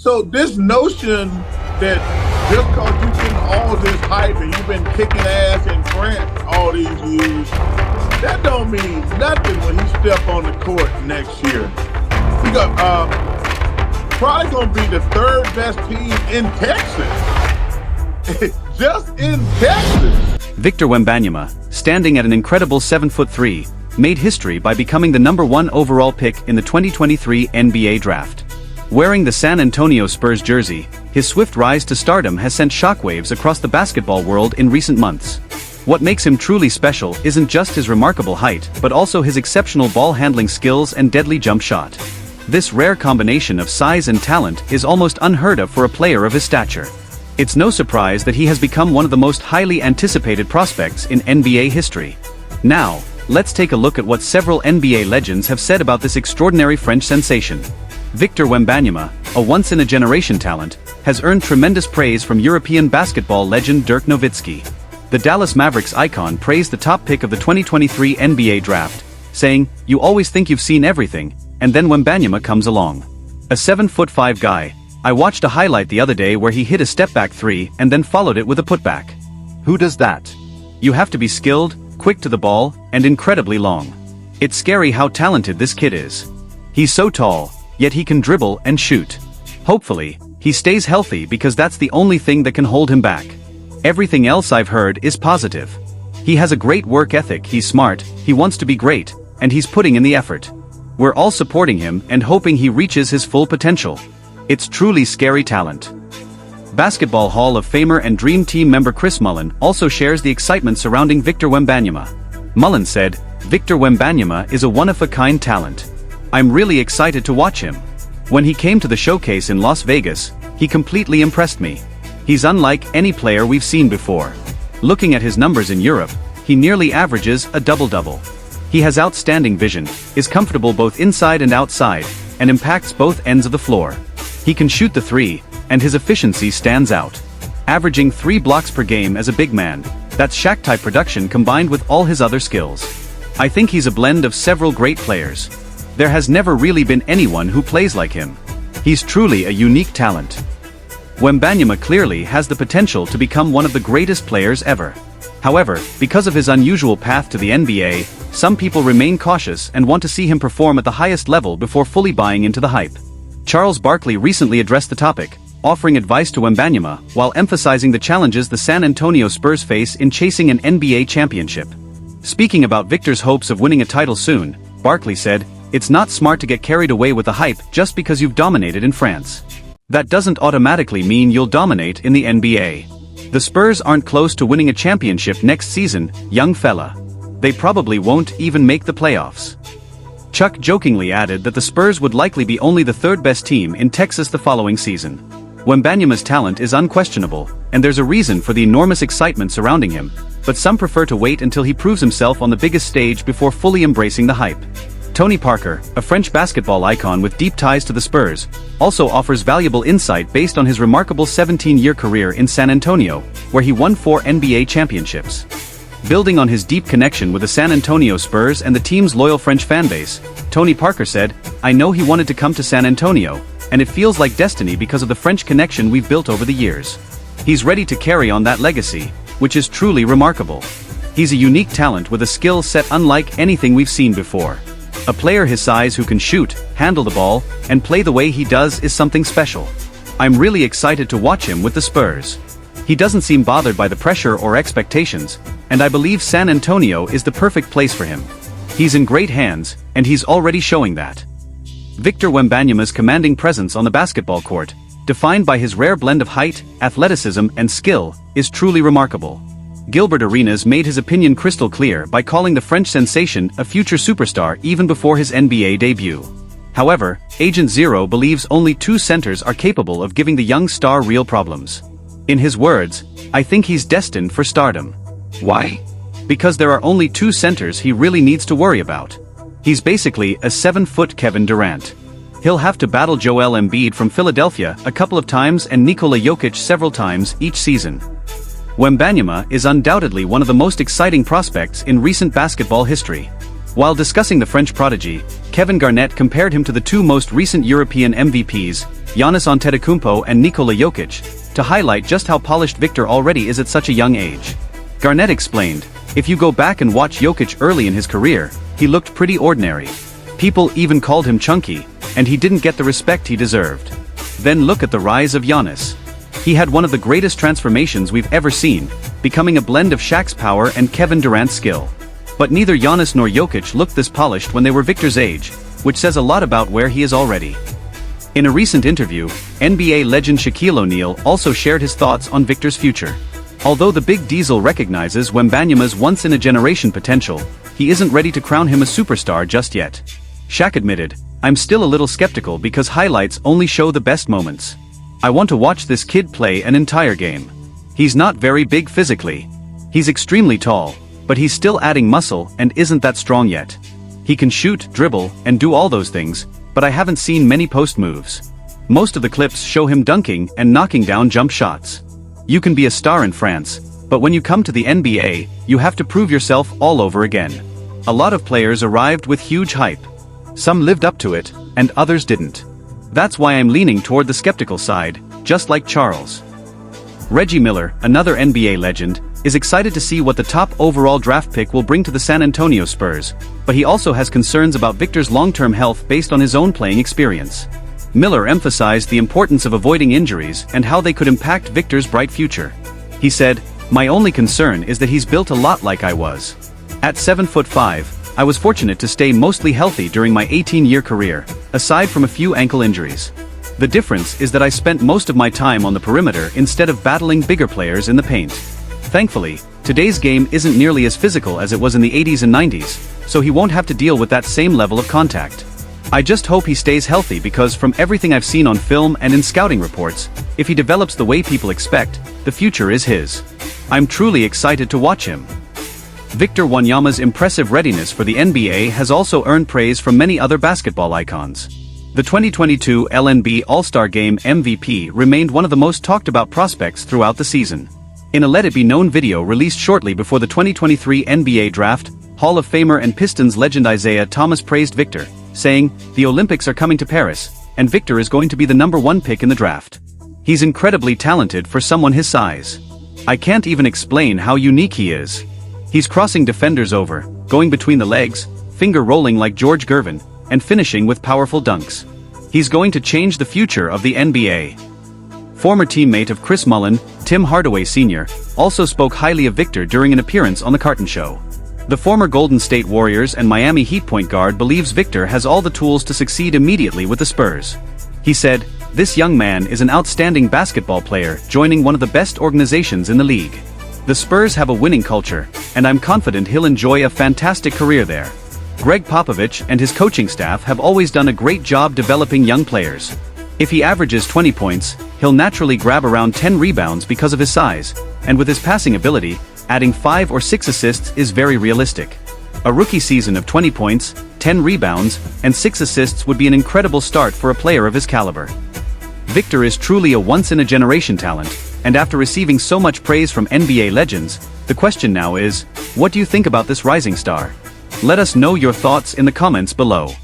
So this notion that just because you're getting all this hype and you've been kicking ass in France all these years, that don't mean nothing when he step on the court next year. He got probably gonna be the third best team in Texas. Just in Texas. Victor Wembanyama, standing at an incredible 7'3", made history by becoming the #1 overall pick in the 2023 NBA draft. Wearing the San Antonio Spurs jersey, his swift rise to stardom has sent shockwaves across the basketball world in recent months. What makes him truly special isn't just his remarkable height, but also his exceptional ball handling skills and deadly jump shot. This rare combination of size and talent is almost unheard of for a player of his stature. It's no surprise that he has become one of the most highly anticipated prospects in NBA history. Now, let's take a look at what several NBA legends have said about this extraordinary French sensation. Victor Wembanyama, a once-in-a-generation talent, has earned tremendous praise from European basketball legend Dirk Nowitzki. The Dallas Mavericks icon praised the top pick of the 2023 NBA draft, saying, "You always think you've seen everything, and then Wembanyama comes along. A 7'5" guy. I watched a highlight the other day where he hit a step-back three and then followed it with a putback. Who does that? You have to be skilled, quick to the ball, and incredibly long. It's scary how talented this kid is. He's so tall, yet he can dribble and shoot. Hopefully, he stays healthy because that's the only thing that can hold him back. Everything else I've heard is positive. He has a great work ethic, he's smart, he wants to be great, and he's putting in the effort. We're all supporting him and hoping he reaches his full potential. It's truly scary talent." Basketball Hall of Famer and Dream Team member Chris Mullin also shares the excitement surrounding Victor Wembanyama. Mullin said, "Victor Wembanyama is a one-of-a-kind talent. I'm really excited to watch him. When he came to the showcase in Las Vegas, he completely impressed me. He's unlike any player we've seen before. Looking at his numbers in Europe, he nearly averages a double-double. He has outstanding vision, is comfortable both inside and outside, and impacts both ends of the floor. He can shoot the three, and his efficiency stands out. Averaging 3 blocks per game as a big man, that's Shaq-type production combined with all his other skills. I think he's a blend of several great players. There has never really been anyone who plays like him. He's truly a unique talent." Wembanyama clearly has the potential to become one of the greatest players ever. However, because of his unusual path to the NBA, some people remain cautious and want to see him perform at the highest level before fully buying into the hype. Charles Barkley recently addressed the topic, offering advice to Wembanyama while emphasizing the challenges the San Antonio Spurs face in chasing an NBA championship. Speaking about Victor's hopes of winning a title soon, Barkley said, "It's not smart to get carried away with the hype just because you've dominated in France. That doesn't automatically mean you'll dominate in the NBA. The Spurs aren't close to winning a championship next season, young fella. They probably won't even make the playoffs." Chuck jokingly added that the Spurs would likely be only the third-best team in Texas the following season. Wembanyama's talent is unquestionable, and there's a reason for the enormous excitement surrounding him, but some prefer to wait until he proves himself on the biggest stage before fully embracing the hype. Tony Parker, a French basketball icon with deep ties to the Spurs, also offers valuable insight based on his remarkable 17-year career in San Antonio, where he won 4 NBA championships. Building on his deep connection with the San Antonio Spurs and the team's loyal French fanbase, Tony Parker said, "I know he wanted to come to San Antonio, and it feels like destiny because of the French connection we've built over the years. He's ready to carry on that legacy, which is truly remarkable. He's a unique talent with a skill set unlike anything we've seen before. A player his size who can shoot, handle the ball, and play the way he does is something special. I'm really excited to watch him with the Spurs. He doesn't seem bothered by the pressure or expectations, and I believe San Antonio is the perfect place for him. He's in great hands, and he's already showing that." Victor Wembanyama's commanding presence on the basketball court, defined by his rare blend of height, athleticism, and skill, is truly remarkable. Gilbert Arenas made his opinion crystal clear by calling the French sensation a future superstar even before his NBA debut. However, Agent Zero believes only 2 centers are capable of giving the young star real problems. In his words, "I think he's destined for stardom." Why? Because there are only 2 centers he really needs to worry about. He's basically a 7-foot Kevin Durant. He'll have to battle Joel Embiid from Philadelphia a couple of times and Nikola Jokic several times each season. Wembanyama is undoubtedly one of the most exciting prospects in recent basketball history. While discussing the French prodigy, Kevin Garnett compared him to the two most recent European MVPs, Giannis Antetokounmpo and Nikola Jokic, to highlight just how polished Victor already is at such a young age. Garnett explained, "If you go back and watch Jokic early in his career, he looked pretty ordinary. People even called him chunky, and he didn't get the respect he deserved. Then look at the rise of Giannis. He had one of the greatest transformations we've ever seen, becoming a blend of Shaq's power and Kevin Durant's skill. But neither Giannis nor Jokic looked this polished when they were Victor's age, which says a lot about where he is already." In a recent interview, NBA legend Shaquille O'Neal also shared his thoughts on Victor's future. Although the Big Diesel recognizes Wembanyama's once-in-a-generation potential, he isn't ready to crown him a superstar just yet. Shaq admitted, "I'm still a little skeptical because highlights only show the best moments. I want to watch this kid play an entire game. He's not very big physically. He's extremely tall, but he's still adding muscle and isn't that strong yet. He can shoot, dribble, and do all those things, but I haven't seen many post moves. Most of the clips show him dunking and knocking down jump shots. You can be a star in France, but when you come to the NBA, you have to prove yourself all over again. A lot of players arrived with huge hype. Some lived up to it, and others didn't. That's why I'm leaning toward the skeptical side, just like Charles." Reggie Miller, another NBA legend, is excited to see what the top overall draft pick will bring to the San Antonio Spurs, but he also has concerns about Victor's long-term health based on his own playing experience. Miller emphasized the importance of avoiding injuries and how they could impact Victor's bright future. He said, "My only concern is that he's built a lot like I was. At 7'5", I was fortunate to stay mostly healthy during my 18-year career, aside from a few ankle injuries. The difference is that I spent most of my time on the perimeter instead of battling bigger players in the paint. Thankfully, today's game isn't nearly as physical as it was in the 80s and 90s, so he won't have to deal with that same level of contact. I just hope he stays healthy because from everything I've seen on film and in scouting reports, if he develops the way people expect, the future is his. I'm truly excited to watch him." Victor Wembanyama's impressive readiness for the NBA has also earned praise from many other basketball icons. The 2022 LNB All-Star Game MVP remained one of the most talked about prospects throughout the season. In a Let It Be Known video released shortly before the 2023 NBA Draft, Hall of Famer and Pistons legend Isaiah Thomas praised Victor, saying, "The Olympics are coming to Paris, and Victor is going to be the #1 pick in the draft. He's incredibly talented for someone his size. I can't even explain how unique he is. He's crossing defenders over, going between the legs, finger rolling like George Gervin, and finishing with powerful dunks. He's going to change the future of the NBA." Former teammate of Chris Mullin, Tim Hardaway Sr., also spoke highly of Victor during an appearance on The Carton Show. The former Golden State Warriors and Miami Heat point guard believes Victor has all the tools to succeed immediately with the Spurs. He said, "This young man is an outstanding basketball player joining one of the best organizations in the league. The Spurs have a winning culture, and I'm confident he'll enjoy a fantastic career there. Greg Popovich and his coaching staff have always done a great job developing young players. If he averages 20 points, he'll naturally grab around 10 rebounds because of his size, and with his passing ability, adding 5 or 6 assists is very realistic. A rookie season of 20 points, 10 rebounds, and 6 assists would be an incredible start for a player of his caliber." Victor is truly a once-in-a-generation talent, and after receiving so much praise from NBA legends, the question now is, what do you think about this rising star? Let us know your thoughts in the comments below.